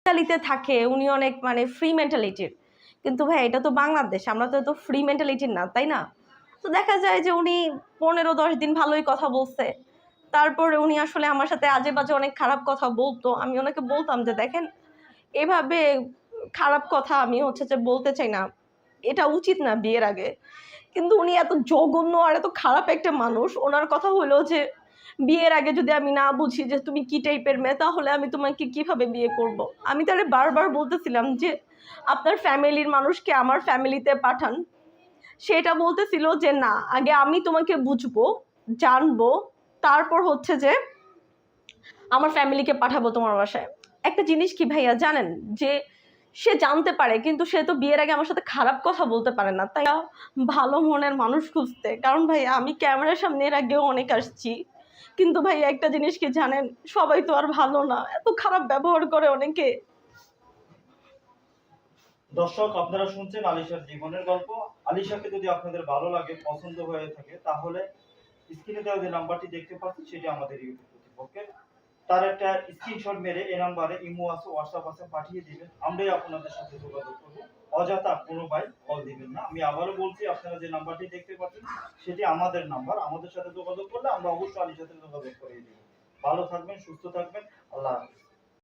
মেন্টালিতে থাকে, উনি অনেক মানে ফ্রি মেন্টালিটির। কিন্তু ভাই এটা তো বাংলাদেশ, আমরা তো এত ফ্রি মেন্টালিটির না, তাই না? তো দেখা যায় যে উনি 15-10 দিন ভালোই কথা বলছে, তারপরে উনি আসলে আমার সাথে আজে বাজে অনেক খারাপ কথা বলতো। আমি ওনাকে বলতাম যে দেখেন এভাবে খারাপ কথা আমি হচ্ছে যে বলতে চাই না, এটা উচিত না বিয়ের আগে। কিন্তু উনি এত জঘন্য আর এত খারাপ একটা মানুষ, ওনার কথা হলো যে বিয়ের আগে যদি আমি না বুঝি যে তুমি কি টাইপের মেয়ে, তাহলে আমি তোমাকে কিভাবে বিয়ে করব। আমি তারে বারবার বলতেছিলাম যে আপনার ফ্যামিলির মানুষকে আমার ফ্যামিলিতে পাঠান। সেটা বলতেছিল যে না, আগে আমি তোমাকে বুঝবো, জানবো, তারপর হচ্ছে যে আমার ফ্যামিলিকে পাঠাবো তোমার বাসায়। একটা জিনিস কি ভাইয়া জানেন, যে সে জানতে পারে কিন্তু সে তো বিয়ের আগে আমার সাথে খারাপ কথা বলতে পারে না, তাই ভালো মনের মানুষ খুঁজতে। কারণ ভাই আমি ক্যামেরার সামনে এর আগেও অনেক আসছি, কিন্তু ভাই একটা জিনিস কি জানেন, সবাই তো আর ভালো না, এত খারাপ ব্যবহার করে অনেকে। দর্শক, আপনারা শুনছেন আলিশার জীবনের গল্প। আলিশাকে যদি আপনাদের ভালো লাগে, পছন্দ হয়ে থাকে, তাহলে স্ক্রিনে দেওয়া যে নাম্বারটি দেখতে পাচ্ছেন সেটি আমাদের ইউটিউব কর্তৃপক্ষের। তার একটা স্ক্রিনশট মেরে এই নাম্বারে ইমো আছে, হোয়াটসঅ্যাপ আছে, পাঠিয়ে দিবেন। আমরাই আপনাদের সাথে যোগাযোগ করবো। অযথা কোনো ভাই কল দিবেন না। আমি আবারও বলছি, আপনারা যে নাম্বারটি দেখতে পাচ্ছেন সেটি আমাদের নাম্বার। আমাদের সাথে যোগাযোগ করলে আমরা অবশ্যই আলিশার সাথে যোগাযোগ করিয়ে দিব। ভালো থাকবেন, সুস্থ থাকবেন। আল্লাহ হাফেজ।